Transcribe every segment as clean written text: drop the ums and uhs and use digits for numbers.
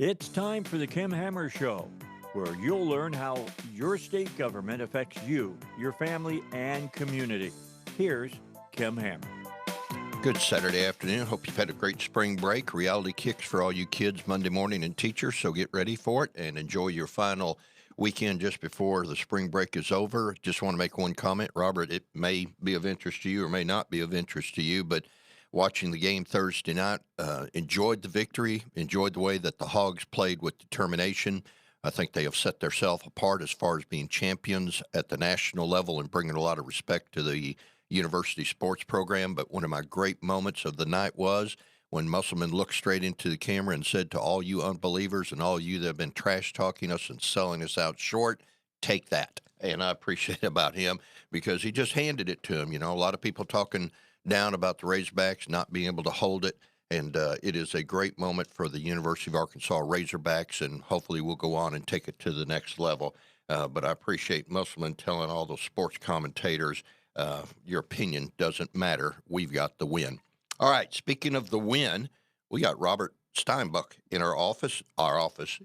It's time for the Kim Hammer Show, where you'll learn how your state government affects you, your family, and community. Here's Kim Hammer. Good Saturday afternoon. Hope you've had a great spring break. Reality kicks for all you kids Monday morning and teachers, so get ready for it and enjoy your final weekend just before the spring break is over. Just want to make one comment. Robert, it may be of interest to you or may not be of interest to you, but watching the game Thursday night, enjoyed the victory, enjoyed the way that the Hogs played with determination. I think they have set themselves apart as far as being champions at the national level and bringing a lot of respect to the university sports program. But one of my great moments of the night was when Musselman looked straight into the camera and said to all you unbelievers and all you that have been trash talking us and selling us out short, take that. And I appreciate it about him because he just handed it to him. You know, a lot of people talking down about the Razorbacks not being able to hold it. And it is a great moment for the University of Arkansas Razorbacks, and hopefully we'll go on and take it to the next level. But I appreciate Musselman telling all those sports commentators, your opinion doesn't matter. We've got the win. All right, speaking of the win, we got Robert Steinbuch in our office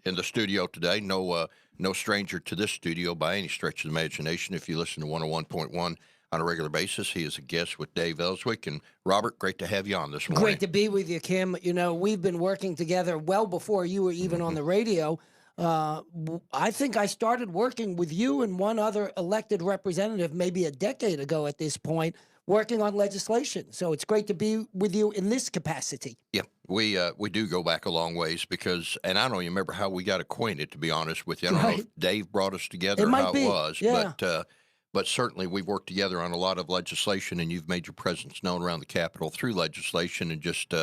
in the studio today. No stranger to this studio by any stretch of the imagination. If you listen to 101.1 on a regular basis, he is a guest with Dave Ellswick. And Robert, great to have you on this morning. Great to be with you, Kim. You know, we've been working together well before you were even on the radio. I think I started working with you and one other elected representative maybe a decade ago at this point, working on legislation. So it's great to be with you in this capacity. Yeah, we do go back a long ways because, and I don't even remember how we got acquainted, to be honest with you. I don't know if Dave brought us together or how it was, yeah. But certainly we've worked together on a lot of legislation, and you've made your presence known around the Capitol through legislation and just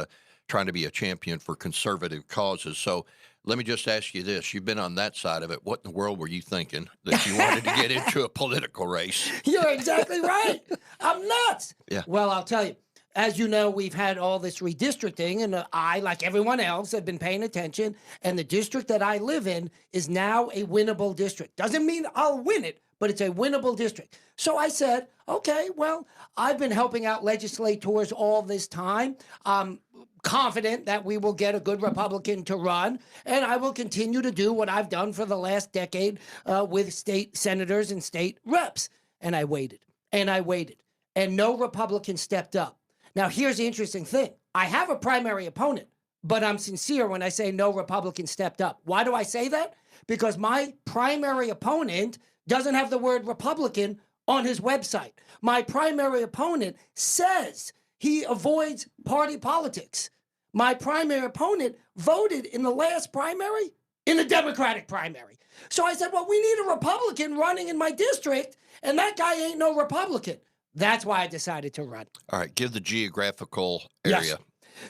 trying to be a champion for conservative causes. So let me just ask you this. You've been on that side of it. What in the world were you thinking that you wanted to get into a political race? You're exactly right. I'm nuts. Yeah. Well, I'll tell you. As you know, we've had all this redistricting, and I, like everyone else, have been paying attention. And the district that I live in is now a winnable district. Doesn't mean I'll win it, but it's a winnable district. So I said, okay, well, I've been helping out legislators all this time. I'm confident that we will get a good Republican to run, and I will continue to do what I've done for the last decade with state senators and state reps. And I waited, and I waited, and no Republican stepped up. Now, here's the interesting thing. I have a primary opponent, but I'm sincere when I say no Republican stepped up. Why do I say that? Because my primary opponent doesn't have the word Republican on his website. My primary opponent says he avoids party politics. My primary opponent voted in the last primary in the Democratic primary. So I said, well, we need a Republican running in my district, and that guy ain't no Republican. That's why I decided to run. All right, give the geographical area. Yes.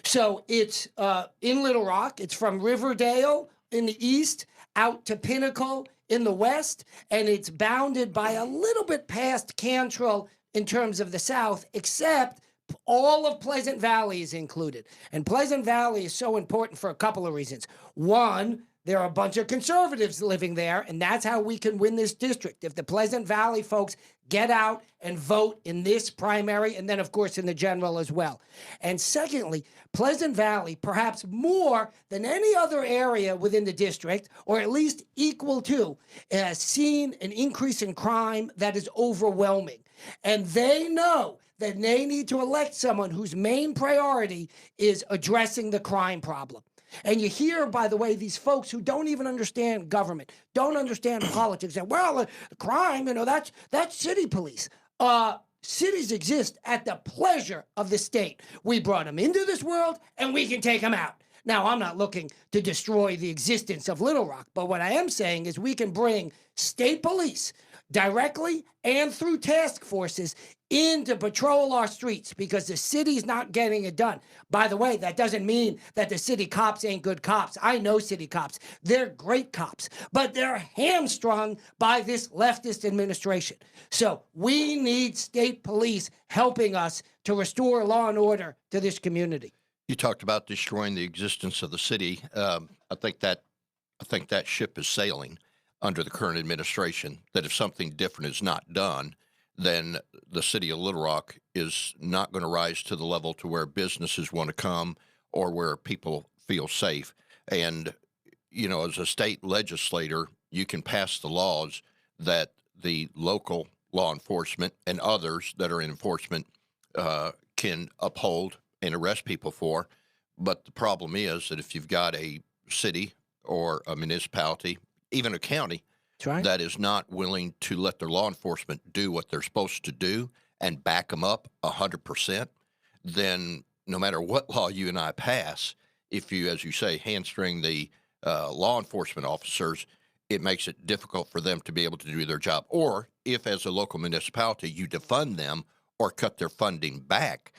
So it's in Little Rock. It's from Riverdale in the east out to Pinnacle in the west, and it's bounded by a little bit past Cantrell in terms of the south, except all of Pleasant Valley is included. And Pleasant Valley is so important for a couple of reasons. One, there are a bunch of conservatives living there, and that's how we can win this district. If the Pleasant Valley folks get out and vote in this primary, and then, of course, in the general as well. And secondly, Pleasant Valley, perhaps more than any other area within the district, or at least equal to, has seen an increase in crime that is overwhelming. And they know that they need to elect someone whose main priority is addressing the crime problem. And you hear, by the way, these folks who don't even understand government, don't understand politics, and well, crime, you know, that's city police. Cities exist at the pleasure of the state. We brought them into this world, and we can take them out. Now, I'm not looking to destroy the existence of Little Rock, but what I am saying is we can bring state police directly and through task forces in to patrol our streets because the city's not getting it done. By the way, that doesn't mean that the city cops ain't good cops. I know city cops. They're great cops, but they're hamstrung by this leftist administration. So we need state police helping us to restore law and order to this community. You talked about destroying the existence of the city. I think that ship is sailing under the current administration, that if something different is not done, then the city of Little Rock is not going to rise to the level to where businesses want to come or where people feel safe. And as a state legislator, you can pass the laws that the local law enforcement and others that are in enforcement can uphold and arrest people for. But the problem is that if you've got a city or a municipality, even a county, that is not willing to let their law enforcement do what they're supposed to do and back them up 100%, then no matter what law you and I pass, if you, as you say, hamstring the law enforcement officers, it makes it difficult for them to be able to do their job. Or if, as a local municipality, you defund them or cut their funding back,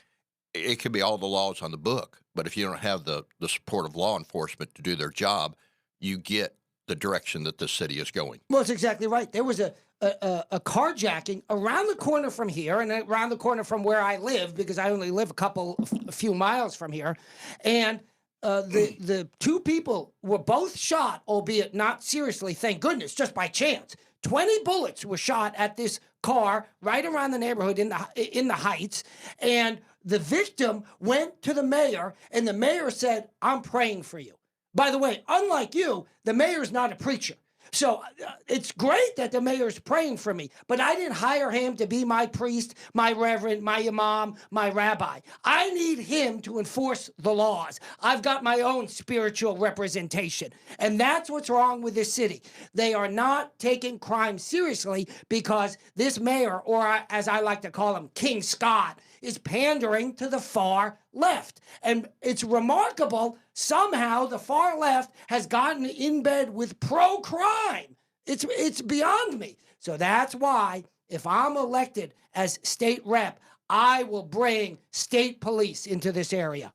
it could be all the laws on the book. But if you don't have the support of law enforcement to do their job, you get the direction that the city is going. Well, that's exactly right. There was a carjacking around the corner from here and around the corner from where I live, because I only live a few miles from here. And the two people were both shot, albeit not seriously, thank goodness, just by chance. 20 bullets were shot at this car right around the neighborhood in the Heights. And the victim went to the mayor, and the mayor said, "I'm praying for you." By the way, unlike you, the mayor's not a preacher. So it's great that the mayor's praying for me, but I didn't hire him to be my priest, my reverend, my imam, my rabbi. I need him to enforce the laws. I've got my own spiritual representation. And that's what's wrong with this city. They are not taking crime seriously because this mayor, or as I like to call him, King Scott, is pandering to the far left. And it's remarkable, somehow the far left has gotten in bed with pro-crime. It's beyond me. So that's why, if I'm elected as state rep, I will bring state police into this area.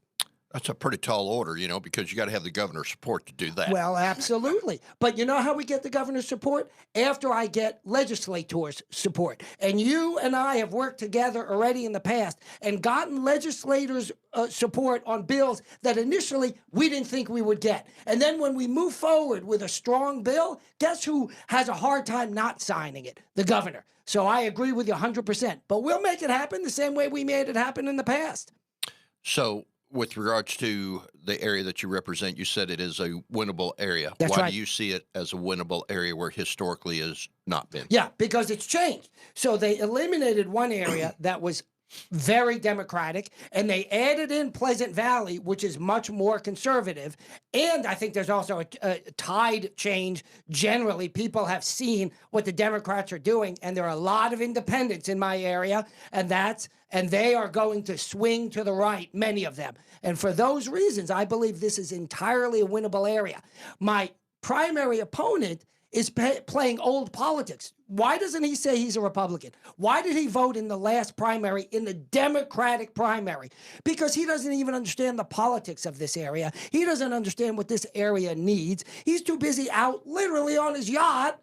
That's a pretty tall order, because you got to have the governor's support to do that. Well, absolutely. But you know how we get the governor's support? After I get legislators' support. And you and I have worked together already in the past and gotten legislators' support on bills that initially we didn't think we would get. And then when we move forward with a strong bill, guess who has a hard time not signing it? The governor. So I agree with you 100%. But we'll make it happen the same way we made it happen in the past. So, with regards to the area that you represent, you said it is a winnable area. That's Why right. do you see it as a winnable area where historically has not been? Yeah, because it's changed. So they eliminated one area that was very Democratic, and they added in Pleasant Valley, which is much more conservative. And I think there's also a tide change. Generally, people have seen what the Democrats are doing, and there are a lot of independents in my area, and they are going to swing to the right, many of them. And for those reasons, I believe this is entirely a winnable area. My primary opponent is playing old politics. Why doesn't he say he's a Republican? Why did he vote in the last primary, in the Democratic primary? Because he doesn't even understand the politics of this area. He doesn't understand what this area needs. He's too busy out literally on his yacht.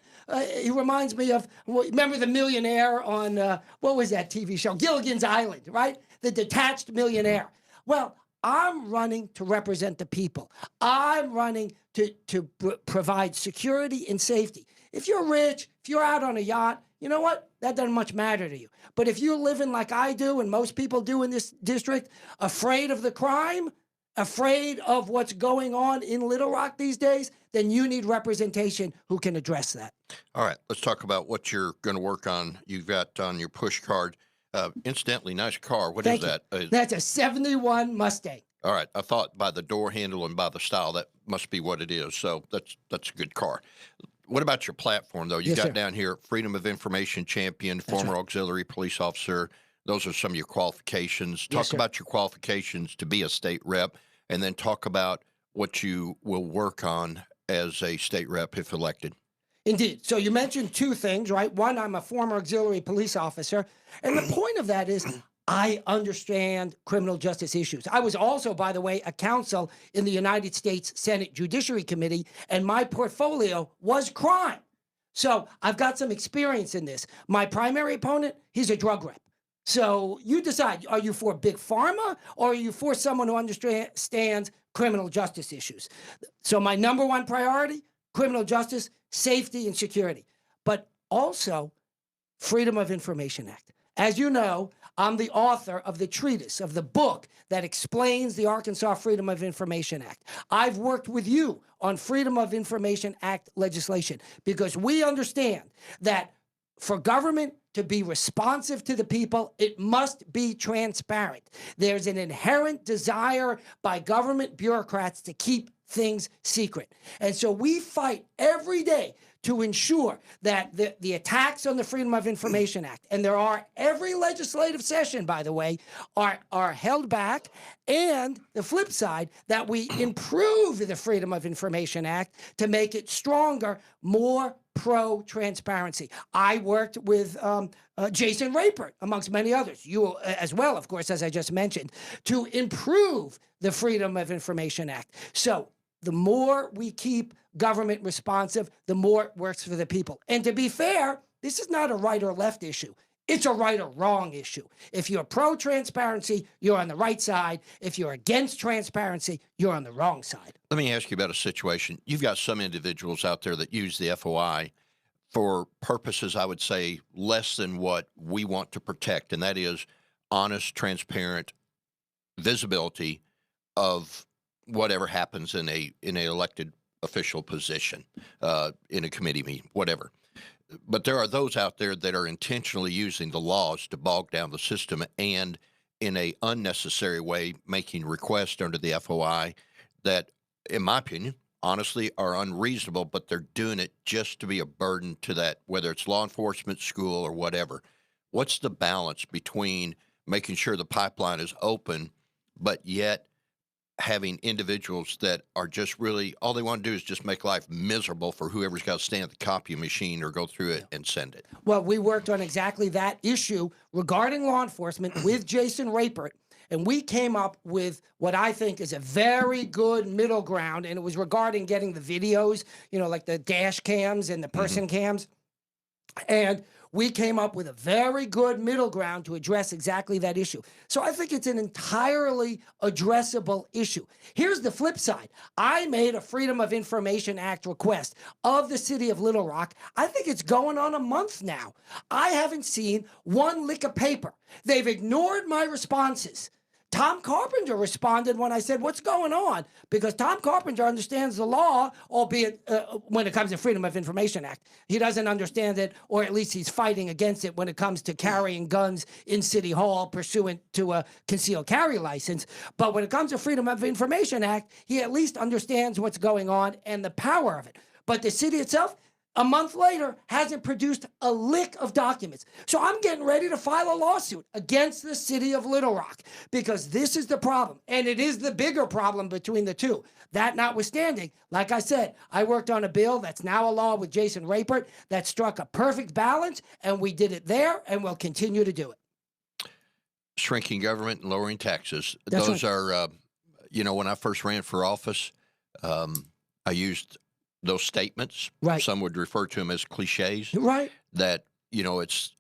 He reminds me of, remember the millionaire on, what was that TV show? Gilligan's Island, right? The detached millionaire. Well, I'm running to represent the people. I'm running to provide security and safety. If you're rich, if you're out on a yacht, you know what? That doesn't much matter to you. But if you're living like I do and most people do in this district, afraid of the crime, afraid of what's going on in Little Rock these days, then you need representation who can address that. All right, let's talk about what you're going to work on. You've got on your push card. Incidentally, nice car. What is that? That's a 71 Mustang. All right. I thought by the door handle and by the style, that must be what it is. So that's a good car. What about your platform, though? You got down here, Freedom of Information Champion, former auxiliary police officer. Those are some of your qualifications. Talk about your qualifications to be a state rep, and then talk about what you will work on as a state rep if elected. Indeed. So you mentioned two things, right? One, I'm a former auxiliary police officer. And the point of that is I understand criminal justice issues. I was also, by the way, a counsel in the United States Senate Judiciary Committee, and my portfolio was crime. So I've got some experience in this. My primary opponent, he's a drug rep. So you decide, are you for big pharma or are you for someone who understands criminal justice issues? So my number one priority, criminal justice, safety and security, but also Freedom of Information Act. As you know, I'm the author of the treatise, of the book that explains the Arkansas Freedom of Information Act. I've worked with you on Freedom of Information Act legislation because we understand that for government to be responsive to the people, it must be transparent. There's an inherent desire by government bureaucrats to keep things secret. And so we fight every day to ensure that the attacks on the Freedom of Information Act, and there are every legislative session, by the way, are held back, and the flip side, that we improve the Freedom of Information Act to make it stronger, more pro-transparency. I worked with Jason Rapert, amongst many others, you as well, of course, as I just mentioned, to improve the Freedom of Information Act. So the more we keep government responsive, the more it works for the people. And to be fair, this is not a right or left issue. It's a right or wrong issue. If you're pro-transparency, you're on the right side. If you're against transparency, you're on the wrong side. Let me ask you about a situation. You've got some individuals out there that use the FOI for purposes, I would say, less than what we want to protect, and that is honest, transparent visibility of whatever happens in an elected official position, in a committee meeting, whatever. But there are those out there that are intentionally using the laws to bog down the system and in a unnecessary way making requests under the FOI that, in my opinion, honestly are unreasonable, but they're doing it just to be a burden to that, whether it's law enforcement, school, or whatever. What's the balance between making sure the pipeline is open, but yet having individuals that are just really, all they want to do is just make life miserable for whoever's got to stand at the copy machine or go through it and send it? Well, we worked on exactly that issue regarding law enforcement with Jason Rapert, and we came up with what I think is a very good middle ground, and it was regarding getting the videos, you know, like the dash cams and the person cams. And we came up with a very good middle ground to address exactly that issue. So I think it's an entirely addressable issue. Here's the flip side. I made a Freedom of Information Act request of the city of Little Rock. I think it's going on a month now. I haven't seen one lick of paper. They've ignored my responses. Tom Carpenter responded when I said, what's going on? Because Tom Carpenter understands the law, albeit when it comes to Freedom of Information Act. He doesn't understand it, or at least he's fighting against it when it comes to carrying guns in City Hall pursuant to a concealed carry license. But when it comes to Freedom of Information Act, he at least understands what's going on and the power of it. But the city itself, a month later, hasn't produced a lick of documents. So I'm getting ready to file a lawsuit against the city of Little Rock because this is the problem, and it is the bigger problem between the two. That notwithstanding, like I said, I worked on a bill that's now a law with Jason Rapert that struck a perfect balance, and we did it there, and we'll continue to do it. Shrinking government and lowering taxes. That's Those right. are, you know, when I first ran for office, I used those statements. Right. Some would refer to them as cliches. Right. That, you know, it's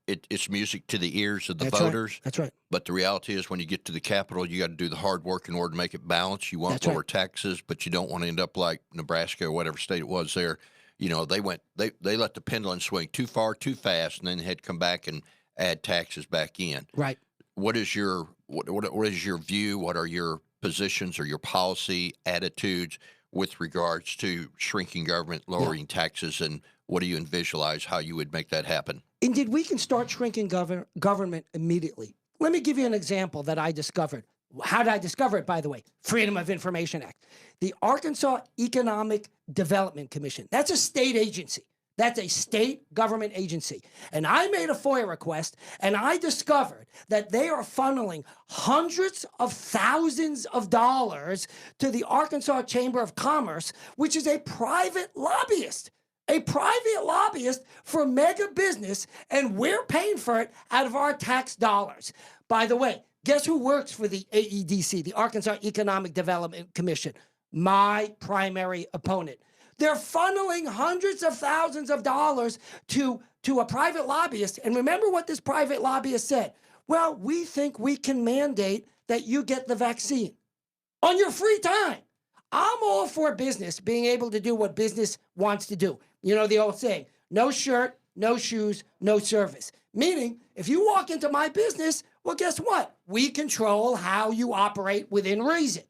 music to the ears of the That's voters. Right. That's right. But the reality is, when you get to the Capitol, you got to do the hard work in order to make it balance. You want That's lower right. taxes, but you don't want to end up like Nebraska or whatever state it was there. You know, they let the pendulum swing too far, too fast, and then had to come back and add taxes back in. Right. What is your view? What are your positions or your policy attitudes with regards to shrinking government, lowering taxes, and what do you visualize how you would make that happen? Indeed, we can start shrinking government immediately. Let me give you an example that I discovered. How did I discover it, by the way? Freedom of Information Act. The Arkansas Economic Development Commission. That's a state agency. That's a state government agency. And I made a FOIA request, and I discovered that they are funneling hundreds of thousands of dollars to the Arkansas Chamber of Commerce, which is a private lobbyist. A private lobbyist for mega business, and we're paying for it out of our tax dollars. By the way, guess who works for the AEDC, the Arkansas Economic Development Commission? My primary opponent. They're funneling hundreds of thousands of dollars to a private lobbyist. And remember what this private lobbyist said. Well, we think we can mandate that you get the vaccine on your free time. I'm all for business being able to do what business wants to do. You know the old saying, no shirt, no shoes, no service. Meaning, if you walk into my business, well, guess what? We control how you operate within reason.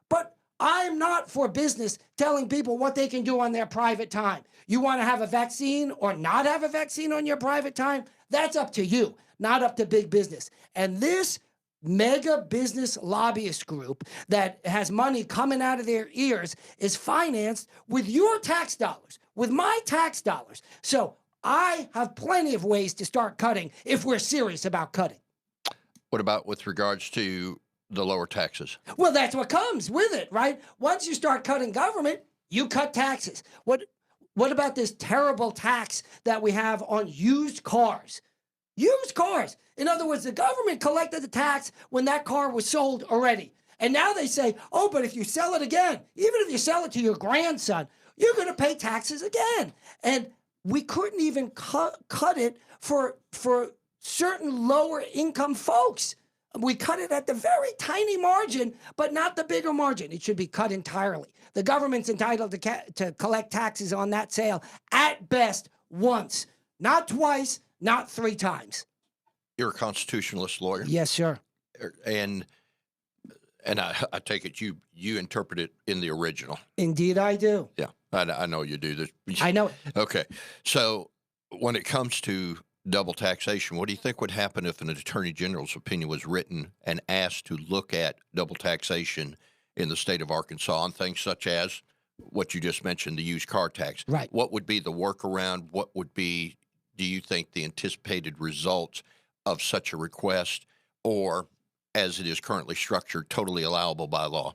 But I'm not for business telling people what they can do on their private time. You want to have a vaccine or not have a vaccine on your private time? That's up to you, not up to big business. And this mega business lobbyist group that has money coming out of their ears is financed with your tax dollars, with my tax dollars. So I have plenty of ways to start cutting if we're serious about cutting. What about with regards to the lower taxes? Well, that's what comes with it, right? Once you start cutting government, you cut taxes. What about this terrible tax that we have on used cars? Used cars. In other words, the government collected the tax when that car was sold already. And now they say, oh, but if you sell it again, even if you sell it to your grandson, you're going to pay taxes again. And we couldn't even cut it for certain lower income folks. We cut it at the very tiny margin, but not the bigger margin. It should be cut entirely. The government's entitled to collect taxes on that sale at best once, not twice, not 3 times. You're a constitutionalist lawyer. Yes, sir. And I take it you interpret it in the original. Indeed, I do. Yeah, I know you do this. I know it. Okay, so when it comes to double taxation, what do you think would happen if an attorney general's opinion was written and asked to look at double taxation in the state of Arkansas on things such as what you just mentioned, the used car tax? Right. What would be the workaround? What would be, do you think, the anticipated results of such a request, or as it is currently structured, totally allowable by law?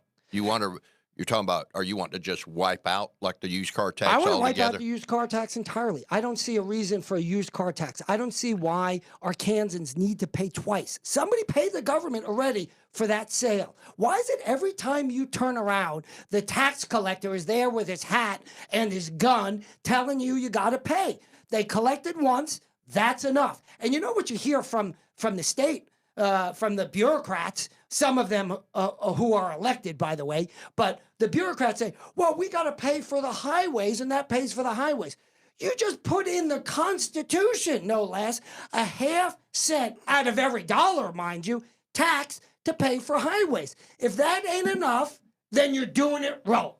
You're talking about, are you wanting to just wipe out like the used car tax altogether? I want to wipe out the used car tax entirely. I don't see a reason for a used car tax. I don't see why Arkansans need to pay twice. Somebody paid the government already for that sale. Why is it every time you turn around, the tax collector is there with his hat and his gun telling you got to pay? They collected once, that's enough. And you know what you hear from the state, from the bureaucrats, some of them who are elected, by the way, but the bureaucrats say, well, we got to pay for the highways, and that pays for the highways. You just put in the Constitution, no less, a half cent out of every dollar, mind you, tax to pay for highways. If that ain't enough, then you're doing it wrong.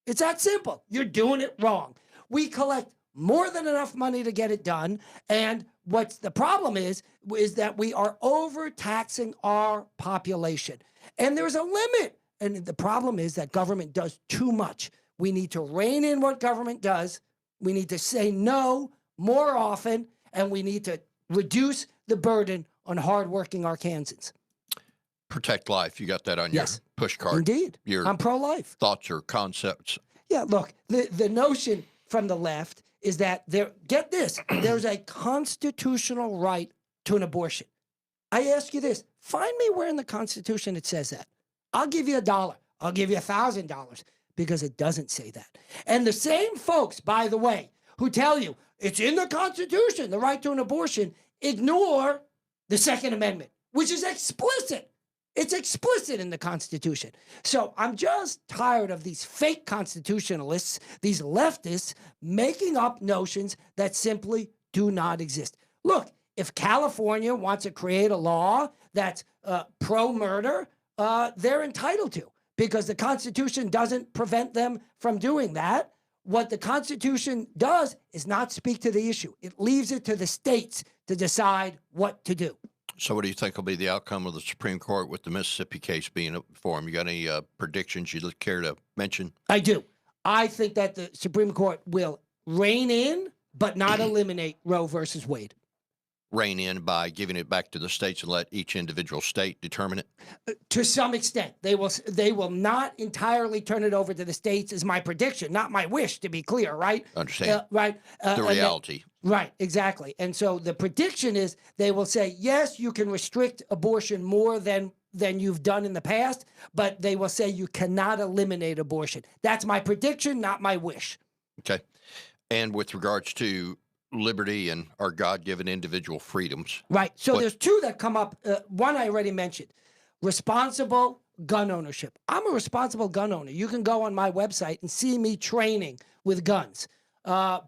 It's that simple. You're doing it wrong. We collect more than enough money to get it done, and what's the problem is that we are overtaxing our population. And there's a limit. And the problem is that government does too much. We need to rein in what government does. We need to say no more often, and we need to reduce the burden on hardworking Arkansans. Protect life. You got that on your push card. Indeed. Your I'm pro-life. thoughts or concepts. Yeah, look, the notion from the left is that get this, there's a constitutional right to an abortion. I ask you this, find me where in the Constitution it says that. I'll give you $1. I'll give you $1,000 because it doesn't say that. And the same folks, by the way, who tell you it's in the Constitution, the right to an abortion, ignore the Second Amendment, which is explicit. It's explicit in the Constitution. So I'm just tired of these fake constitutionalists, these leftists, making up notions that simply do not exist. Look, if California wants to create a law that's pro-murder, they're entitled to, because the Constitution doesn't prevent them from doing that. What the Constitution does is not speak to the issue. It leaves it to the states to decide what to do. So what do you think will be the outcome of the Supreme Court with the Mississippi case being before them? You got any predictions you'd care to mention? I do. I think that the Supreme Court will rein in, but not eliminate Roe versus Wade. Rein in by giving it back to the states and let each individual state determine it? To some extent. They will not entirely turn it over to the states, is my prediction, not my wish, to be clear, right? Understand. Right. The reality. Right, exactly. And so the prediction is they will say, yes, you can restrict abortion more than you've done in the past, but they will say you cannot eliminate abortion. That's my prediction, not my wish. Okay. And with regards to liberty and our God-given individual freedoms. Right. So there's two that come up. One I already mentioned, responsible gun ownership. I'm a responsible gun owner. You can go on my website and see me training with guns.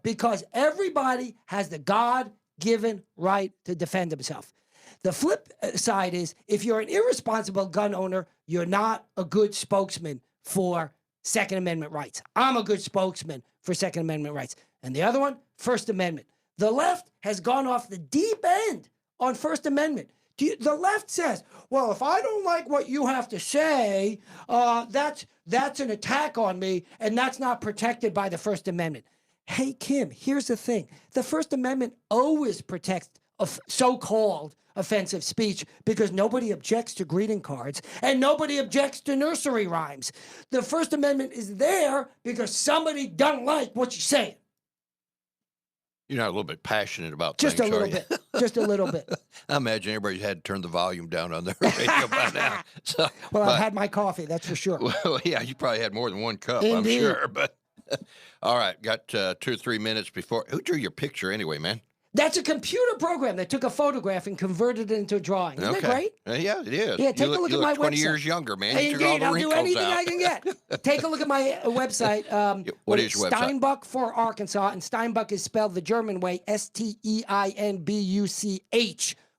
because everybody has the God-given right to defend himself. The flip side is, if you're an irresponsible gun owner, you're not a good spokesman for Second Amendment rights. I'm a good spokesman for Second Amendment rights. And the other one, First Amendment. The left has gone off the deep end on First Amendment. The left says, well, if I don't like what you have to say, that's an attack on me, and that's not protected by the First Amendment. Hey, Kim, here's the thing. The First Amendment always protects so-called offensive speech because nobody objects to greeting cards and nobody objects to nursery rhymes. The First Amendment is there because somebody don't like what you're saying. You're not a little bit passionate about just things, a little bit. Just a little bit. I imagine everybody had to turn the volume down on their radio by now. So, well, I've had my coffee, that's for sure. Well, yeah, you probably had more than one cup, Indeed. I'm sure. But all right, got 2 or 3 minutes before. Who drew your picture anyway, man? That's a computer program that took a photograph and converted it into a drawing. Isn't that great? Yeah, it is. Yeah, take a look at my 20 website. years younger, man. You took Indeed, all the I'll do wrinkles anything out. I can get. Take a look at my website. What is your website? Steinbuch for Arkansas, and Steinbuch is spelled the German way, STEINBUCH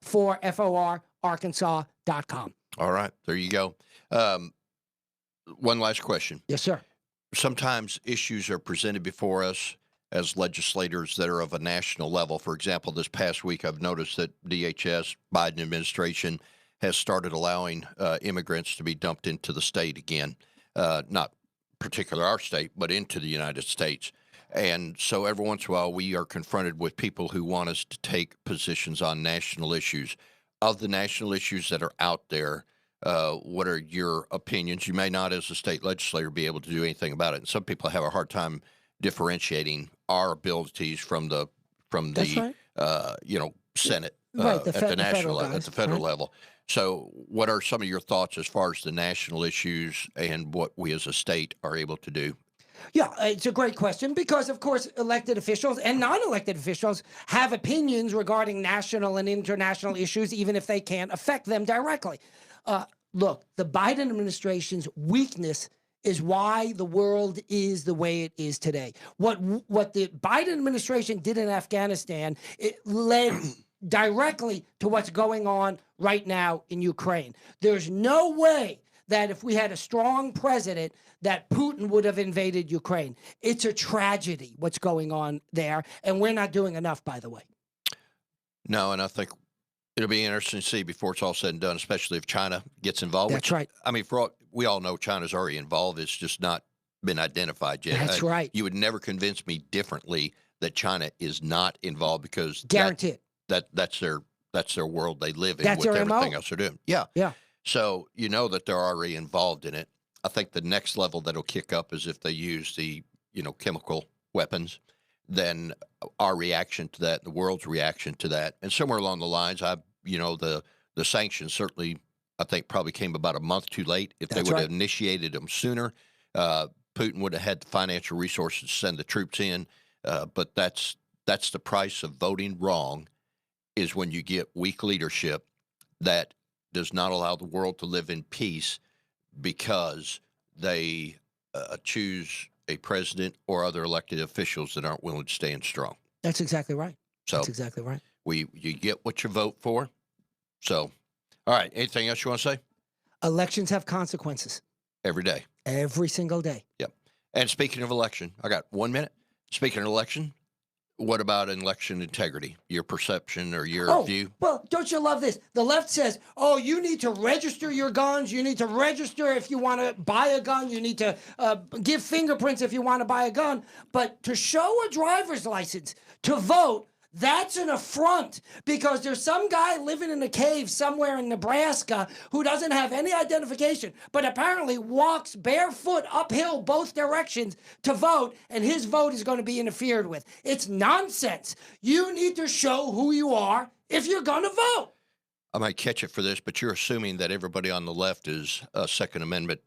for FOR, Arkansas.com. All right, there you go. One last question. Yes, sir. Sometimes issues are presented before us as legislators that are of a national level. For example, this past week, I've noticed that DHS, Biden administration, has started allowing immigrants to be dumped into the state again, not particular our state, but into the United States. And so every once in a while, we are confronted with people who want us to take positions on national issues. Of the national issues that are out there, what are your opinions? You may not, as a state legislator, be able to do anything about it. And some people have a hard time differentiating our abilities from the right. Senate Right, at the national level, at the federal level. So what are some of your thoughts as far as the national issues and what we as a state are able to do? Yeah, it's a great question because, of course, elected officials and non-elected officials have opinions regarding national and international issues, even if they can't affect them directly. Look, the Biden administration's weakness is why the world is the way it is today. What the Biden administration did in Afghanistan, it led directly to what's going on right now in Ukraine. There's no way that if we had a strong president that Putin would have invaded Ukraine. It's a tragedy what's going on there, and we're not doing enough, by the way. No, and I think it'll be interesting to see before it's all said and done, especially if China gets involved. That's right. I mean, we all know China's already involved. It's just not been identified yet. That's right. You would never convince me differently that China is not involved because guaranteed that's their world they live in. That's with their everything MO. else they're doing. Yeah. Yeah. So you know that they're already involved in it. I think the next level that'll kick up is if they use the chemical weapons. Then our reaction to that, the world's reaction to that, and somewhere along the lines, the sanctions certainly, I think, probably came about a month too late. If they would have initiated them sooner, Putin would have had the financial resources to send the troops in. But that's the price of voting wrong, is when you get weak leadership that does not allow the world to live in peace because they choose a president or other elected officials that aren't willing to stand strong. That's exactly right. So that's exactly right. You get what you vote for. So, all right. Anything else you want to say? Elections have consequences. Every day. Every single day. Yep. And speaking of election, I got 1 minute. Speaking of election, what about election integrity? Your perception or your view? Well, don't you love this? The left says, you need to register your guns. You need to register if you want to buy a gun. You need to give fingerprints if you want to buy a gun. But to show a driver's license to vote, that's an affront, because there's some guy living in a cave somewhere in Nebraska who doesn't have any identification, but apparently walks barefoot uphill both directions to vote, and his vote is going to be interfered with. It's nonsense. You need to show who you are if you're going to vote. I might catch it for this, but you're assuming that everybody on the left is a Second Amendment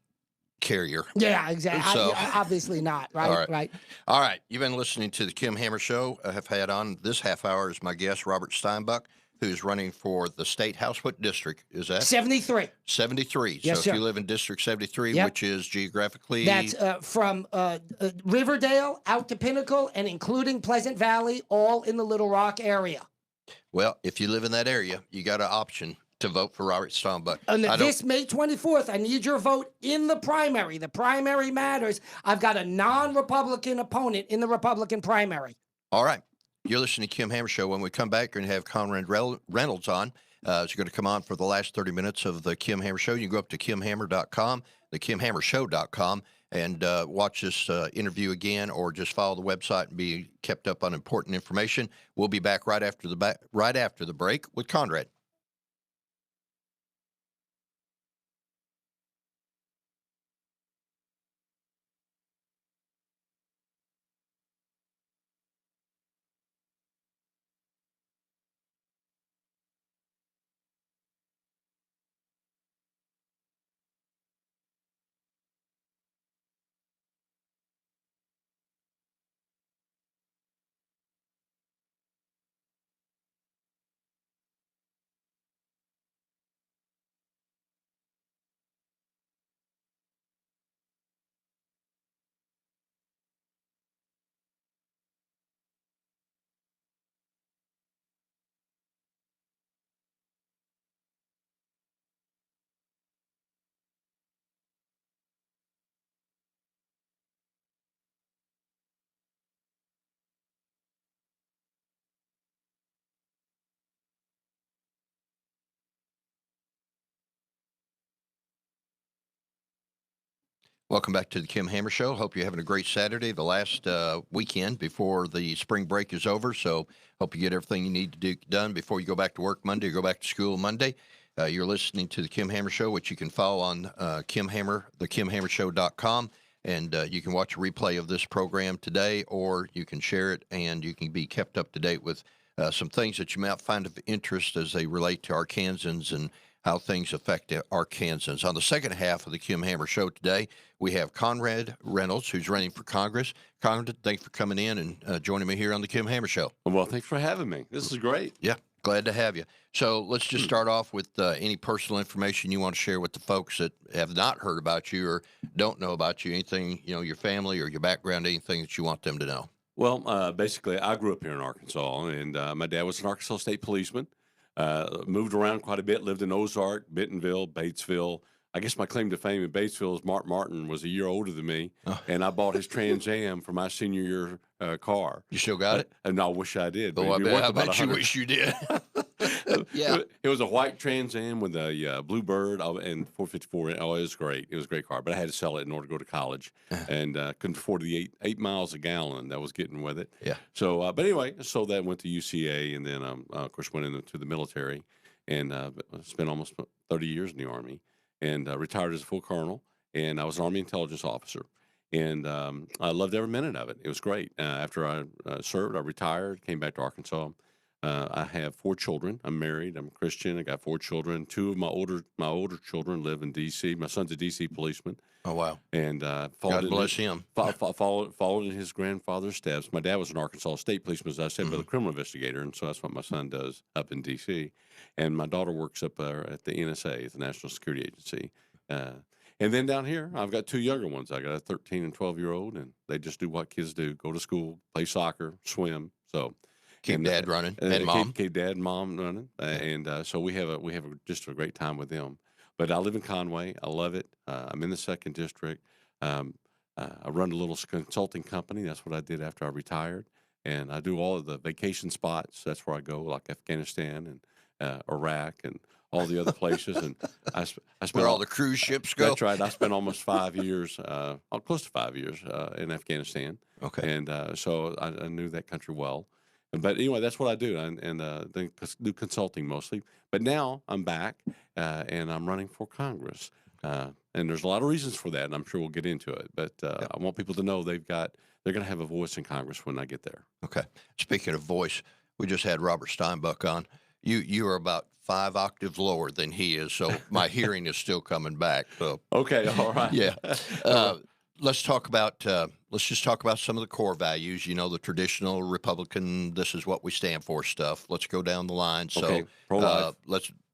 carrier. Yeah, exactly. So, obviously not, right? Right. All right. You've been listening to the Kim Hammer Show. I have had on this half hour as my guest, Robert Steinbuch, who's running for the state house. What district is that? 73. 73. Yes, so sir. if you live in District 73, Yep. which is geographically... That's from Riverdale out to Pinnacle and including Pleasant Valley, all in the Little Rock area. Well, if you live in that area, you got an option to vote for Robert Steinbuch. And this May 24th, I need your vote in the primary. The primary matters. I've got a non-Republican opponent in the Republican primary. All right. You're listening to Kim Hammer Show. When we come back, we're going to have Conrad Reynolds on. He's going to come on for the last 30 minutes of the Kim Hammer Show. You can go up to KimHammer.com, the KimHammerShow.com, and watch this interview again, or just follow the website and be kept up on important information. We'll be back right after the break with Conrad. Welcome back to the Kim Hammer Show. Hope you're having a great Saturday, the last weekend before the spring break is over. So hope you get everything you need to do done before you go back to work Monday or go back to school Monday. You're listening to the Kim Hammer Show, which you can follow on Kim Hammer, the KimHammerShow.com. And you can watch a replay of this program today, or you can share it, and you can be kept up to date with some things that you might find of interest as they relate to Arkansans and how things affect Arkansans. On the second half of the Kim Hammer Show today, we have Conrad Reynolds, who's running for Congress. Conrad, thanks for coming in and joining me here on the Kim Hammer Show. Well, thanks for having me. This is great. Yeah, glad to have you. So let's just start off with any personal information you want to share with the folks that have not heard about you or don't know about you, anything, your family or your background, anything that you want them to know. Well, basically, I grew up here in Arkansas, and my dad was an Arkansas state policeman. Moved around quite a bit, lived in Ozark, Bentonville, Batesville. I guess my claim to fame in Batesville is Mark Martin was a year older than me, and I bought his Trans Am for my senior year car. You still got it? And I wish I did. Oh, I bet you wish you did. Yeah. It was a white Trans Am with a blue bird and 454. Oh, it was great. It was a great car, but I had to sell it in order to go to college, and couldn't afford the 8 miles a gallon that was getting with it. Yeah. So, but anyway, I sold that, went to UCA, and then, of course, went into the military, and spent almost 30 years in the Army, and retired as a full colonel, and I was an Army intelligence officer. And I loved every minute of it. It was great. After I served, I retired, came back to Arkansas. I have 4 children. I'm married. I'm a Christian. I got 4 children. 2 of my older children live in D.C. My son's a D.C. policeman. Oh, wow. And God bless him. Followed in his grandfather's steps. My dad was an Arkansas state policeman, as I said, but a criminal investigator, and so that's what my son does up in D.C. And my daughter works up at the NSA, the National Security Agency. And then down here, I've got 2 younger ones. I got a 13 and 12-year-old, and they just do what kids do: go to school, play soccer, swim. So keep dad running and mom. Keep dad and mom running, and so we have just a great time with them. But I live in Conway. I love it. I'm in the 2nd District. I run a little consulting company. That's what I did after I retired. And I do all of the vacation spots. That's where I go, like Afghanistan and Iraq and all the other places. And I spent where all the cruise ships go. That's right. I spent almost 5 years, close to 5 years in Afghanistan. Okay. And so I knew that country well. But anyway, that's what I do, and then do consulting mostly. But now I'm back, and I'm running for Congress. And there's a lot of reasons for that, and I'm sure we'll get into it. But I want people to know they're going to have a voice in Congress when I get there. Okay. Speaking of voice, we just had Robert Steinbuch on. You are about 5 octaves lower than he is, so my hearing is still coming back. So okay, all right. Yeah. let's just talk about some of the core values. You know, the traditional Republican, this is what we stand for stuff. Let's go down the line. Okay, So pro-life.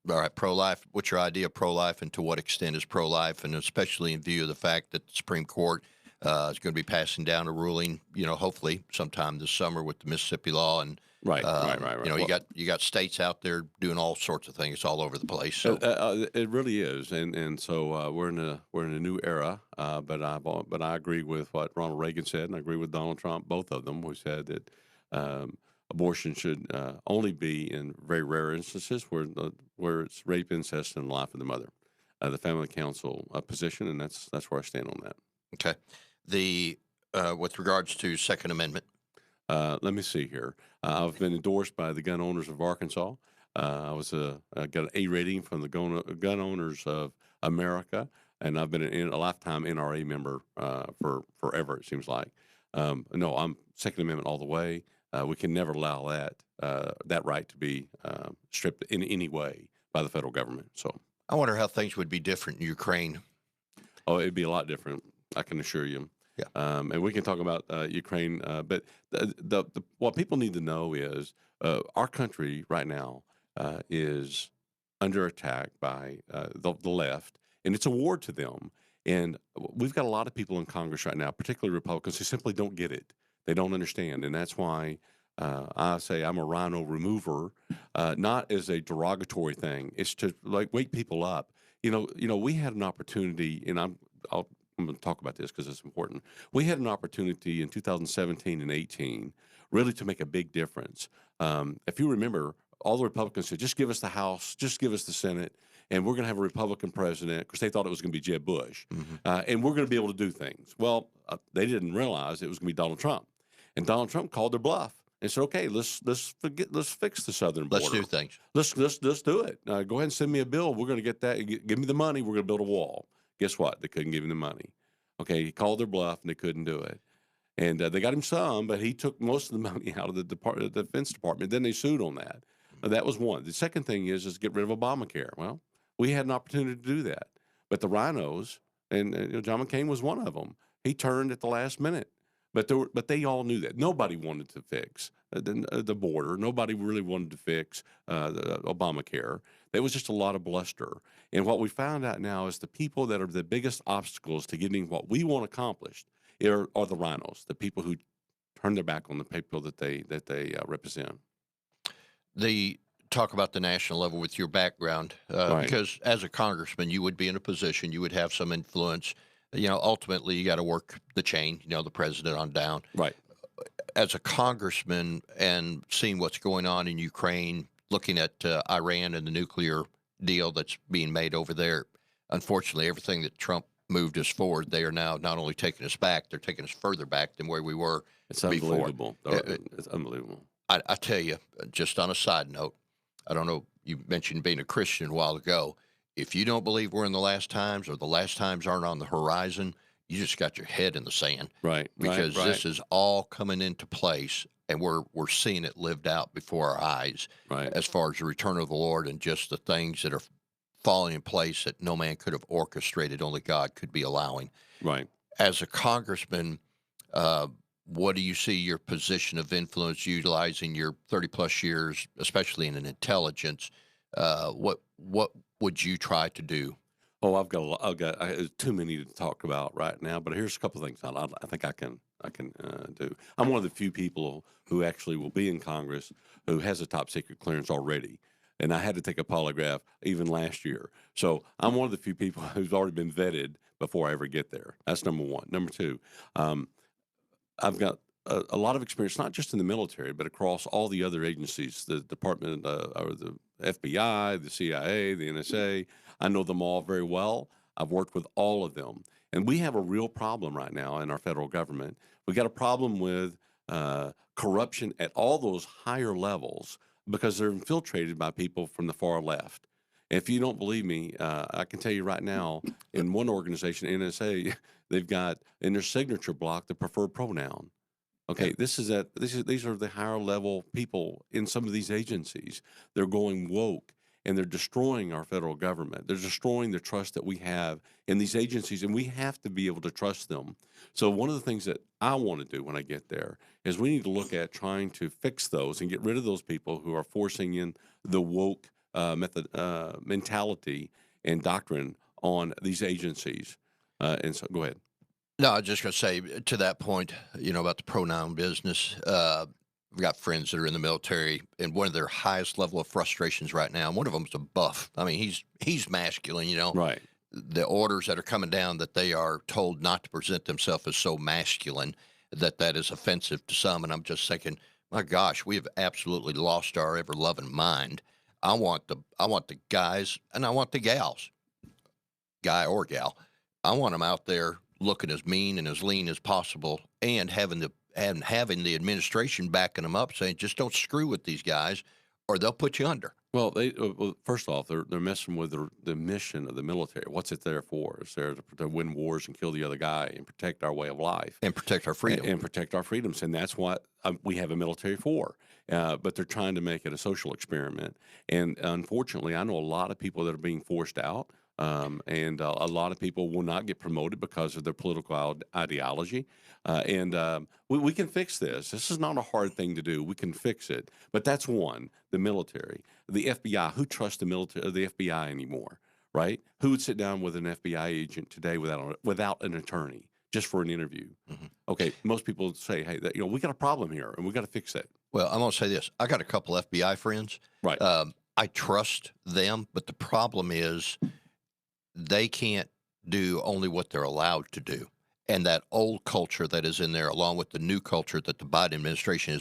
all right, pro-life. What's your idea of pro-life, and to what extent is pro-life, and especially in view of the fact that the Supreme Court is going to be passing down a ruling, you know, hopefully sometime this summer with the Mississippi law, and Right. you know, Well, you got states out there doing all sorts of things all over the place. Uh, So it really is, and so we're in a new era. But I agree with what Ronald Reagan said, and I agree with Donald Trump, both of them, who said that abortion should only be in very rare instances where it's rape, incest, and the life of the mother. The Family Council position, and that's where I stand on that. okay, the with regards to Second Amendment. Let me see here. I've been endorsed by the gun owners of Arkansas. I got an A rating from the gun owners of America, and I've been a lifetime NRA member for forever. It seems like. No, I'm Second Amendment all the way. We can never allow that right to be stripped in any way by the federal government. So, I wonder how things would be different in Ukraine. oh, it'd be a lot different. I can assure you. Yeah. And we can talk about Ukraine, but what people need to know is our country right now is under attack by the left, and it's a war to them. And we've got a lot of people in Congress right now, particularly Republicans, who simply don't get it. They don't understand, and that's why I say I'm a rhino remover, not as a derogatory thing. It's to like wake people up. We had an opportunity, and I'm going to talk about this because it's important. We had an opportunity in 2017 and 18 really to make a big difference. If you remember, all the Republicans said, just give us the House, just give us the Senate, and we're going to have a Republican president, because they thought it was going to be Jeb Bush, and we're going to be able to do things. Well, they didn't realize it was going to be Donald Trump. And Donald Trump called their bluff and said, okay, let's fix the southern border. Let's do things. Let's do it. Go ahead and send me a bill. We're going to get that. Give me the money. We're going to build a wall. Guess what? They couldn't give him the money. Okay, he called their bluff and they couldn't do it. And they got him some, but he took most of the money out of the Defense Department. Then they sued on that. That was one. The second thing is get rid of Obamacare. Well, we had an opportunity to do that, but the rhinos, and John McCain was one of them. He turned at the last minute. But they all knew that. Nobody wanted to fix the border. Nobody really wanted to fix Obamacare. There was just a lot of bluster. And what we found out now is the people that are the biggest obstacles to getting what we want accomplished are the rhinos, the people who turn their back on the people that they represent. The talk about the national level with your background, Right. because as a congressman, you would be in a position, you would have some influence. You know, ultimately, you got to work the chain, the president on down. Right. As a congressman and seeing what's going on in Ukraine, looking at Iran and the nuclear deal that's being made over there, unfortunately, everything that Trump moved us forward, they are now not only taking us back, they're taking us further back than where we were It's before. unbelievable. It's unbelievable. I tell you, just on a side note, I don't know, you mentioned being a Christian a while ago. If you don't believe we're in the last times, or the last times aren't on the horizon, you just got your head in the sand, Right. because right. this is all coming into place, and we're seeing it lived out before our eyes, Right. as far as the return of the Lord and just the things that are falling in place that no man could have orchestrated, only God could be allowing. Right. As a congressman, what do you see your position of influence, utilizing your 30 plus years, especially in an intelligence? What would you try to do? Oh, I've got too many to talk about right now, but here's a couple of things I think I can do. I'm one of the few people who actually will be in Congress who has a top secret clearance already, and I had to take a polygraph even last year. So I'm one of the few people who's already been vetted before I ever get there. That's number one. Number two, I've got a lot of experience, not just in the military, but across all the other agencies, the Department or the FBI, the CIA, the NSA. I know them all very well. I've worked with all of them. And we have a real problem right now in our federal government. We got a problem with corruption at all those higher levels because they're infiltrated by people from the far left. If you don't believe me, I can tell you right now, in one organization, NSA, they've got in their signature block the preferred pronoun. Okay, these are the higher level people in some of these agencies. They're going woke, and they're destroying our federal government. They're destroying the trust that we have in these agencies, and we have to be able to trust them. So one of the things that I want to do when I get there is we need to look at trying to fix those and get rid of those people who are forcing in the woke mentality and doctrine on these agencies. And so, go ahead. No, I was just going to say to that point, about the pronoun business. We've got friends that are in the military, and one of their highest level of frustrations right now, and one of them's a buff. I mean, he's masculine, Right. The orders that are coming down that they are told not to present themselves as so masculine that is offensive to some. And I'm just thinking, my gosh, we have absolutely lost our ever loving mind. I want the guys and I want the gals, guy or gal. I want them out there looking as mean and as lean as possible, and having the administration backing them up, saying, just don't screw with these guys or they'll put you under. Well, first off, they're messing with the mission of the military. What's it there for? It's there to win wars and kill the other guy and protect our way of life. And protect our freedom. And protect our freedoms. And that's what we have a military for. But they're trying to make it a social experiment. And unfortunately, I know a lot of people that are being forced out. And a lot of people will not get promoted because of their political ideology. We can fix this. This is not a hard thing to do. We can fix it. But that's one, the military. The FBI, who trusts the military, the FBI anymore, right? Who would sit down with an FBI agent today without an attorney just for an interview? Mm-hmm. Okay, most people say, hey, we got a problem here and we got to fix it. Well, I'm going to say this. I got a couple FBI friends. Right. I trust them, but the problem is they can't do only what they're allowed to do. And that old culture that is in there, along with the new culture that the Biden administration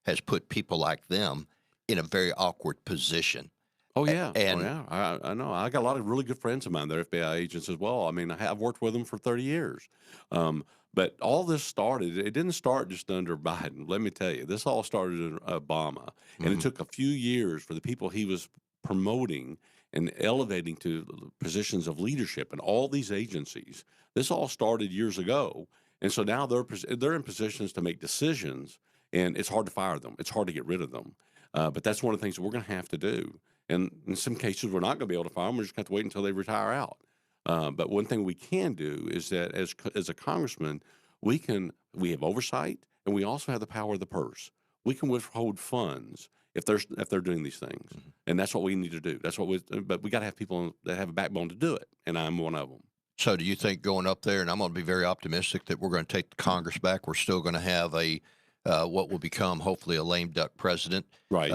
has put people like them in a very awkward position. Oh, yeah. I know. I got a lot of really good friends of mine that are FBI agents as well. I mean, I've worked with them for 30 years. But all this started, it didn't start just under Biden. Let me tell you, this all started under Obama. And it took a few years for the people he was promoting and elevating to positions of leadership in all these agencies. This all started years ago. And so now they're in positions to make decisions, and it's hard to fire them. It's hard to get rid of them. But that's one of the things that we're going to have to do. And in some cases, we're not going to be able to fire them. We're just going to have to wait until they retire out. But one thing we can do is that as a congressman, we have oversight, and we also have the power of the purse. We can withhold funds if they're doing these things, and that's what we need to do. But we got to have people that have a backbone to do it, and I'm one of them. So, do you think going up there, and I'm going to be very optimistic that we're going to take the Congress back? We're still going to have what will become hopefully a lame duck president, right?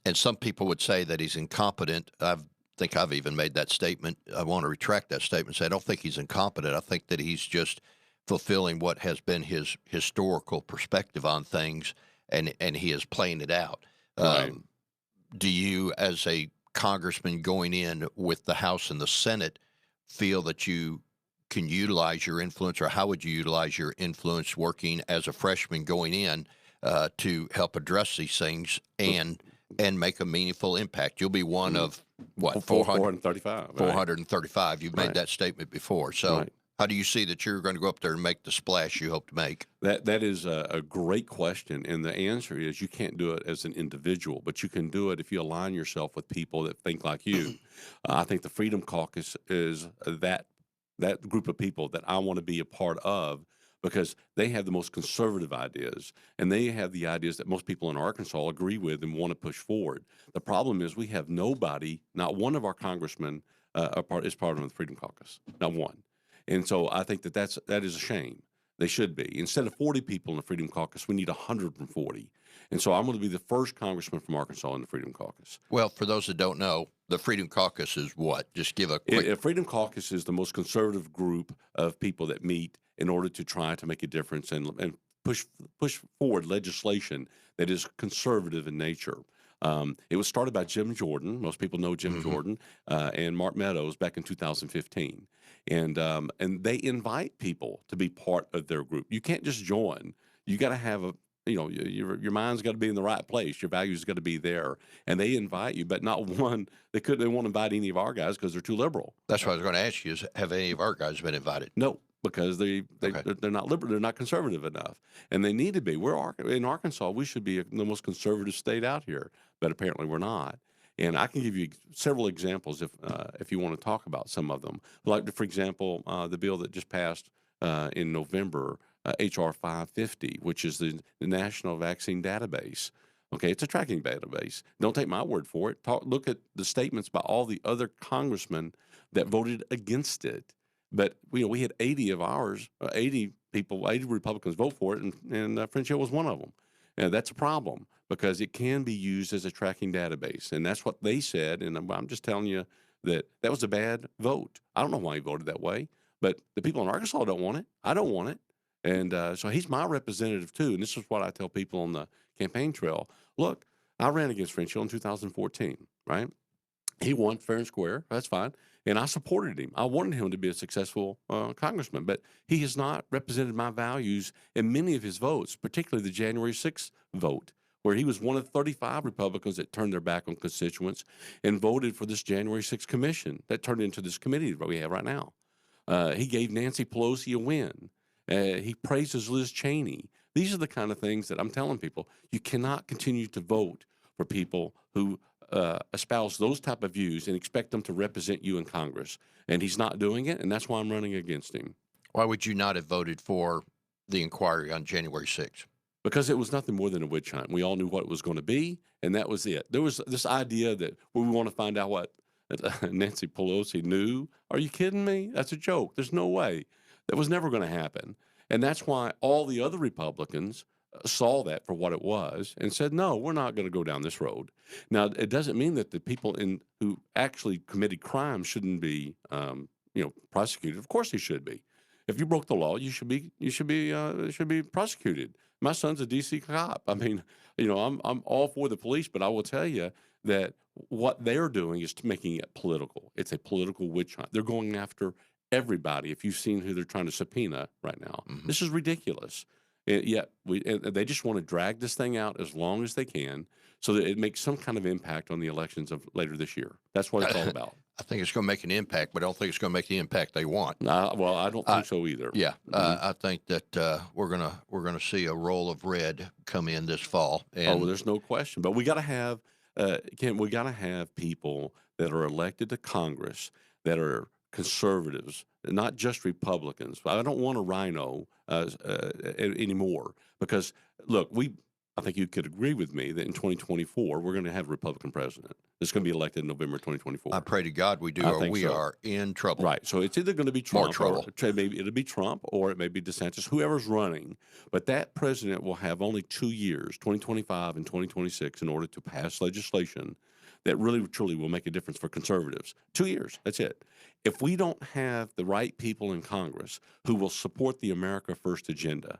And some people would say that he's incompetent. I think I've even made that statement. I want to retract that statement. Say I don't think he's incompetent. I think that he's just fulfilling what has been his historical perspective on things, and he is playing it out. Right. Do you, as a congressman going in with the House and the Senate, feel that you can utilize your influence, or how would you utilize your influence working as a freshman going in to help address these things and make a meaningful impact? You'll be one of, what, 435. 435. You've made that statement before. So how do you see that you're going to go up there and make the splash you hope to make? That is a great question, and the answer is you can't do it as an individual, but you can do it if you align yourself with people that think like you. I think the Freedom Caucus is that group of people that I want to be a part of, because they have the most conservative ideas, and they have the ideas that most people in Arkansas agree with and want to push forward. The problem is we have nobody, not one of our congressmen is part of the Freedom Caucus, not one. And so I think that is a shame. They should be. Instead of 40 people in the Freedom Caucus, we need 140. And so I'm going to be the first congressman from Arkansas in the Freedom Caucus. Well, for those that don't know, the Freedom Caucus is what? Just give a quick... Freedom Caucus is the most conservative group of people that meet in order to try to make a difference and push forward legislation that is conservative in nature. It was started by Jim Jordan. Most people know Jim Jordan and Mark Meadows back in 2015. And they invite people to be part of their group. You can't just join. You got to have your mind's got to be in the right place. Your values got to be there. And they invite you, but not one. They won't invite any of our guys because they're too liberal. That's what I was going to ask you: is have any of our guys been invited? No, because they're not liberal. They're not conservative enough, and they need to be. In Arkansas. We should be the most conservative state out here, but apparently we're not. And I can give you several examples if you want to talk about some of them. Like, for example, the bill that just passed in November, HR 550, which is the National Vaccine Database. Okay, it's a tracking database. Don't take my word for it. Look at the statements by all the other congressmen that voted against it. But we had 80 of ours, 80 people, 80 Republicans vote for it, and French Hill was one of them. And that's a problem because it can be used as a tracking database, and that's what they said. And I'm just telling you that was a bad vote. I don't know why he voted that way, but the people in Arkansas don't want it. I don't want it, and so he's my representative too. And this is what I tell people on the campaign trail. Look, I ran against French Hill in 2014, right? He won fair and square. That's fine. And I supported him. I wanted him to be a successful congressman, but he has not represented my values in many of his votes, particularly the January 6th vote, where he was one of 35 Republicans that turned their back on constituents and voted for this January 6th commission that turned into this committee that we have right now. He gave Nancy Pelosi a win. He praises Liz Cheney. These are the kind of things that I'm telling people. You cannot continue to vote for people who espouse those type of views and expect them to represent you in Congress. And he's not doing it, and that's why I'm running against him. Why would you not have voted for the inquiry on January 6th? Because it was nothing more than a witch hunt. We all knew what it was going to be, and that was it. There was this idea that we want to find out what Nancy Pelosi knew. Are you kidding me? That's a joke. There's no way. That was never going to happen. And that's why all the other Republicans saw that for what it was and said, no, we're not going to go down this road. Now, it doesn't mean that the people who actually committed crimes shouldn't be, prosecuted. Of course, they should be. If you broke the law, you should be prosecuted. My son's a DC cop. I mean, I'm all for the police, but I will tell you that what they're doing is making it political. It's a political witch hunt. They're going after everybody. If you've seen who they're trying to subpoena right now, this is ridiculous. And yet they just want to drag this thing out as long as they can so that it makes some kind of impact on the elections of later this year. That's what it's all about. I think it's going to make an impact, but I don't think it's going to make the impact they want. Well, I don't think so either. Yeah, I think that we're gonna see a roll of red come in this fall. And there's no question. But we got to have we got to have people that are elected to Congress that are conservatives, not just Republicans. I don't want a rhino anymore because, look, I think you could agree with me that in 2024, we're going to have a Republican president. It's going to be elected in November 2024. I pray to God we do, or we are in trouble. Right. So it's either going to be Trump, More trouble. Maybe it'll be Trump, or it may be DeSantis, whoever's running. But that president will have only 2 years, 2025 and 2026, in order to pass legislation that really, truly will make a difference for conservatives. 2 years. That's it. If we don't have the right people in Congress who will support the America First agenda,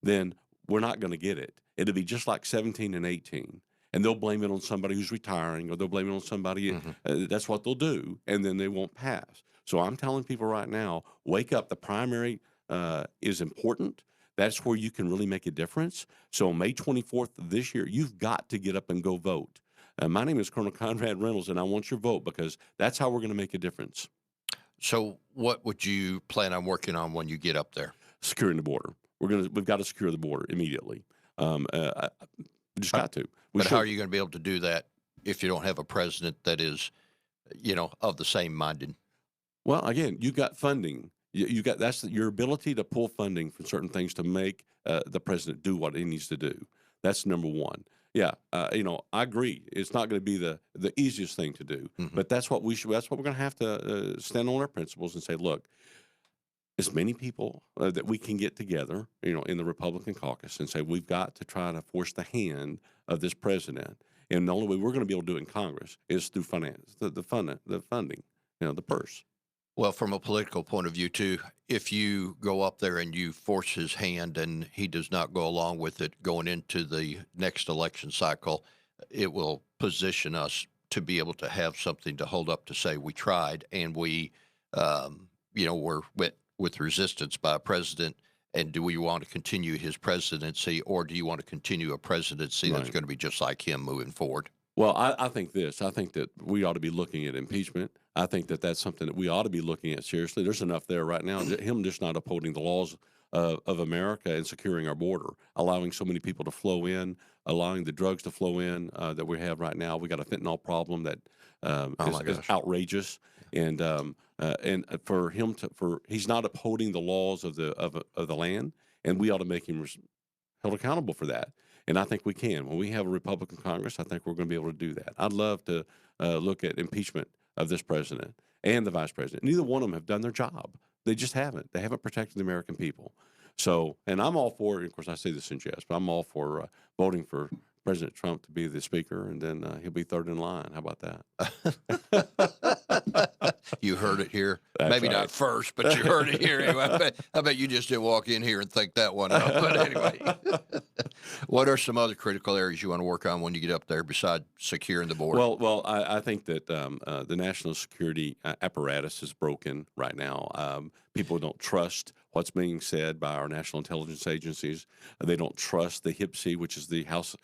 then we're not going to get it. It'll be just like 17 and 18. And they'll blame it on somebody who's retiring, or they'll blame it on somebody. That's what they'll do. And then they won't pass. So I'm telling people right now, wake up. The primary is important. That's where you can really make a difference. So on May 24th of this year, you've got to get up and go vote. My name is Colonel Conrad Reynolds, and I want your vote because that's how we're going to make a difference. So what would you plan on working on when you get up there? Securing the border. We've got to secure the border immediately. We just got to. But how are you going to be able to do that if you don't have a president that is, of the same minded? Well, again, you got funding. That's your ability to pull funding for certain things to make the president do what he needs to do. That's number one. Yeah, I agree. It's not going to be the easiest thing to do, but that's what we should. That's what we're going to have to stand on our principles and say, look, as many people that we can get together, in the Republican caucus and say we've got to try to force the hand of this president, and the only way we're going to be able to do it in Congress is through finance, the funding, the purse. Well, from a political point of view, too, if you go up there and you force his hand and he does not go along with it going into the next election cycle, it will position us to be able to have something to hold up to say we tried and we, were with resistance by a president. And do we want to continue his presidency, or do you want to continue a presidency that's going to be just like him moving forward? Well, I think this. I think that we ought to be looking at impeachment. I think that that's something that we ought to be looking at seriously. There's enough there right now. Him just not upholding the laws of America and securing our border, allowing so many people to flow in, allowing the drugs to flow in that we have right now. We got a fentanyl problem that Oh my is gosh. outrageous, and for him he's not upholding the laws of the land, and we ought to make him held accountable for that. And I think we can. When we have a Republican Congress, I think we're going to be able to do that. I'd love to look at impeachment of this president and the vice president. Neither one of them have done their job. They just haven't. They haven't protected the American people. So, and I'm all for, of course, I say this in jest, but I'm all for voting for President Trump to be the speaker, and then he'll be third in line. How about that? You heard it here. That's Maybe right. not first, but you heard it here anyway. I bet you just didn't walk in here and think that one up. But anyway, what are some other critical areas you want to work on when you get up there besides securing the border? Well, I think that the national security apparatus is broken right now. People don't trust what's being said by our national intelligence agencies. They don't trust the HIPC, which is the House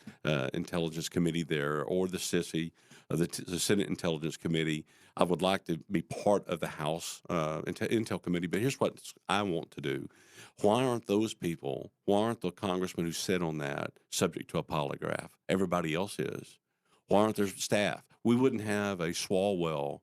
Intelligence Committee there, or the SISI, the Senate Intelligence Committee. I would like to be part of the House Intel Committee, but here's what I want to do. Why aren't those people, why aren't the congressmen who sit on that subject to a polygraph? Everybody else is. Why aren't there staff? We wouldn't have a Swalwell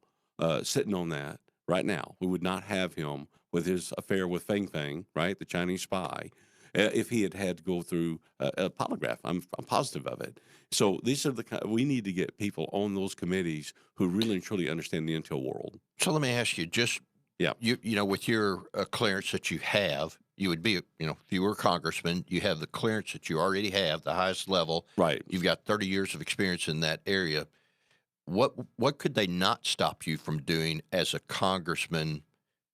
sitting on that right now. We would not have him with his affair with Feng Feng, right, the Chinese spy, if he had to go through a polygraph. I'm positive of it. So these are we need to get people on those committees who really and truly understand the intel world. So let me ask you, just Yeah. you know, with your clearance that you have, you would be, you know, if you were a congressman, you have the clearance that you already have, the highest level. Right. You've got 30 years of experience in that area. What could they not stop you from doing as a congressman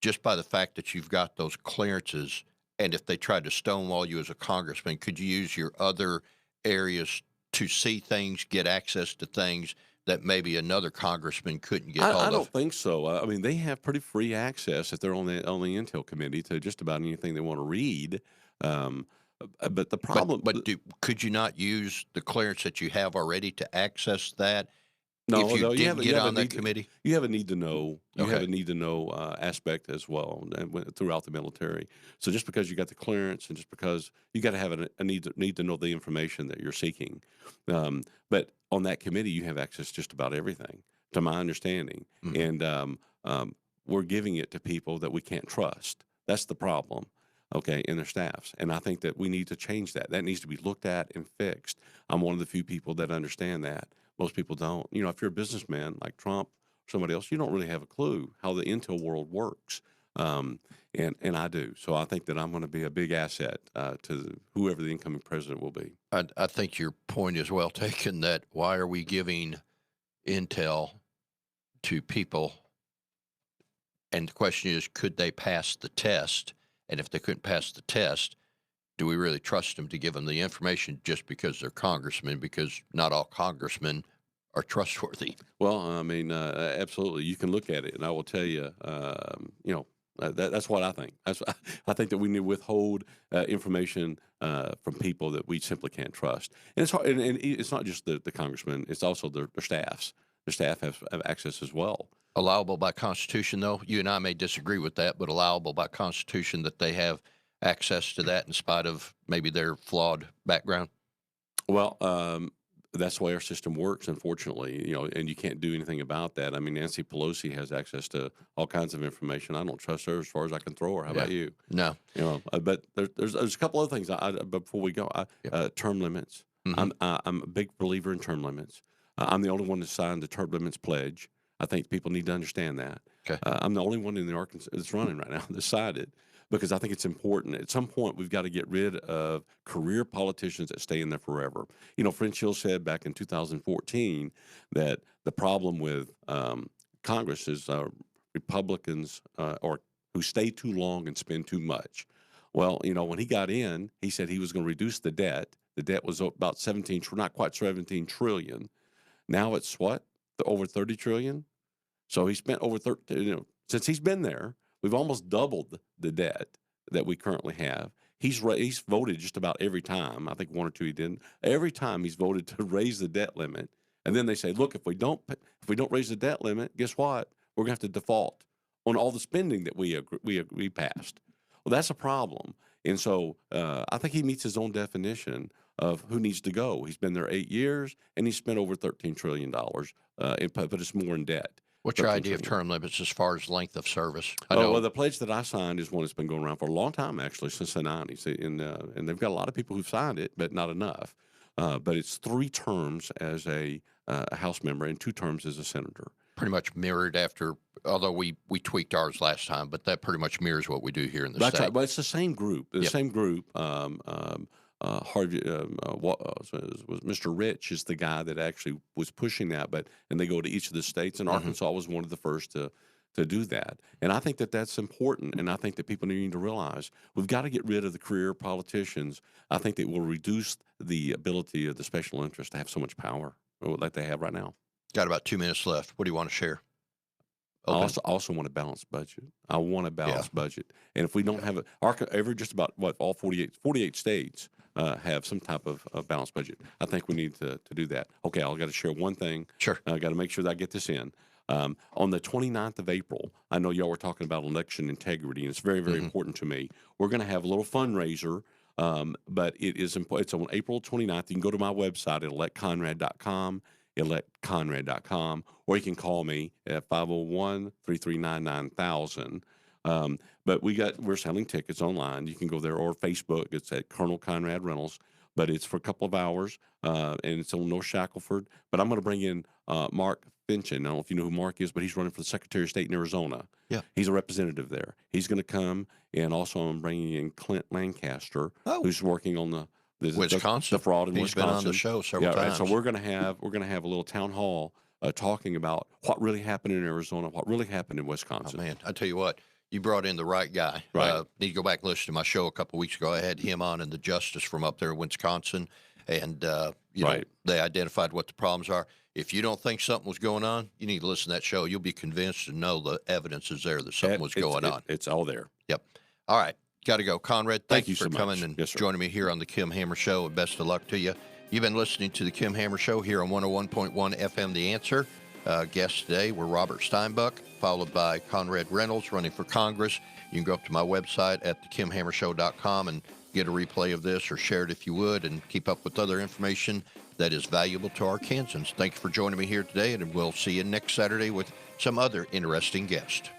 just by the fact that you've got those clearances? And if they tried to stonewall you as a congressman, could you use your other areas to see things, get access to things that maybe another congressman couldn't get hold I of? don't think so. I mean, they have pretty free access if they're on the Intel Committee to just about anything they want to read. But the problem, Could you not use the clearance that you have already to access that? no, if you no, didn't get on that need committee? You have a need to know. You have Okay. a need to know aspect as well throughout the military. So just because you got the clearance, and just because you got to have a need to know the information that you're seeking. But on that committee, you have access to just about everything, to my understanding, Mhm. and we're giving it to people that we can't trust. That's the problem. Okay, in their staffs. And I think that we need to change that. That needs to be looked at and fixed. I'm one of the few people that understand that. Most people don't. You know, if you're a businessman like Trump or somebody else, you don't really have a clue how the intel world works. And I do. So I think that I'm going to be a big asset to whoever the incoming president will be. I think your point is well taken, that why are we giving intel to people? And the question is, could they pass the test? And if they couldn't pass the test, do we really trust them to give them the information just because they're congressmen? Because not all congressmen are trustworthy. Well, I mean, absolutely. You can look at it, and I will tell you, you know, that's what I think. I think that we need to withhold information from people that we simply can't trust. And it's hard, and it's not just the congressmen; it's also their staffs. Their staff have access as well. Allowable by Constitution, though? You and I may disagree with that, but allowable by Constitution that they have access to that in spite of maybe their flawed background? Well, that's the way our system works, unfortunately, you know, and you can't do anything about that. I mean, Nancy Pelosi has access to all kinds of information. I don't trust her as far as I can throw her. How about you? No. You know, but there's a couple other things. Before we go, term limits. Mhm. I'm a big believer in term limits. I'm the only one that signed the term limits pledge. I think people need to understand that. Okay. I'm the only one in the Arkansas that's running right now that decided, because I think it's important. At some point, we've got to get rid of career politicians that stay in there forever. You know, French Hill said back in 2014 that the problem with Congress is Republicans or who stay too long and spend too much. Well, you know, when he got in, he said he was going to reduce the debt. The debt was about not quite 17 trillion. Now it's what? Over 30 trillion? So he spent over 30, you know, since he's been there, we've almost doubled the debt that we currently have. He's voted just about every time. I think one or two he didn't. Every time he's voted to raise the debt limit. And then they say, look, if we don't raise the debt limit, guess what? We're going to have to default on all the spending that we passed. Well, that's a problem. And so I think he meets his own definition of who needs to go. He's been there 8 years, and he spent over $13 trillion, but it's more in debt. What's your 13 idea of trillion. term limits as far as length of service? I Oh, know. well, the pledge that I signed is one that's been going around for a long time, actually, since the 90s. And they've got a lot of people who've signed it, but not enough. But it's 3 terms as a House member and 2 terms as a senator. Pretty much mirrored after, although we tweaked ours last time, but that pretty much mirrors what we do here in the That's state. right. Well, it's the same group. The Yep. same group. Harvey, was Mr. Rich is the guy that actually was pushing that, and they go to each of the states, and Arkansas was one of the first to do that. And I think that that's important, and I think that people need to realize we've got to get rid of the career politicians. I think that will reduce the ability of the special interest to have so much power like they have right now. Got about 2 minutes left. What do you want to share? I Open. also want a balanced budget. I want a balanced budget. And if we don't have just about all 48 states have some type of balanced budget. I think we need to do that. Okay, I've got to share one thing. Sure. I got to make sure that I get this in. On the 29th of April, I know y'all were talking about election integrity, and it's very, very important to me. We're going to have a little fundraiser, but it's on April 29th. You can go to my website at electconrad.com, electconrad.com, or you can call me at 501-339-9000. But we're selling tickets online. You can go there, or Facebook. It's at Colonel Conrad Reynolds, but it's for a couple of hours, and it's on North Shackelford. But I'm going to bring in Mark Finchin. I don't know if you know who Mark is, but he's running for the Secretary of State in Arizona. Yeah. He's a representative there. He's going to come, and also I'm bringing in Clint Lancaster, who's working on the Wisconsin. the fraud in He's Wisconsin. been on the show several times. Right. So we're going to have a little town hall talking about what really happened in Arizona, what really happened in Wisconsin. Oh, man, I tell you what, you brought in the right guy. Right. Need to go back and listen to my show a couple of weeks ago. I had him on and the justice from up there in Wisconsin, and you know, they identified what the problems are. If you don't think something was going on, you need to listen to that show. You'll be convinced and know the evidence is there that something was going on. It's all there. Yep. All right. Got to go. Conrad, thank you for so coming much. and Yes, sir. joining me here on the Kim Hammer Show, and best of luck to you. You've been listening to the Kim Hammer Show here on 101.1 FM The Answer. Guests today were Robert Steinbuch, followed by Conrad Reynolds, running for Congress. You can go up to my website at thekimhammershow.com and get a replay of this, or share it if you would, and keep up with other information that is valuable to Arkansans. Thank you for joining me here today, and we'll see you next Saturday with some other interesting guest.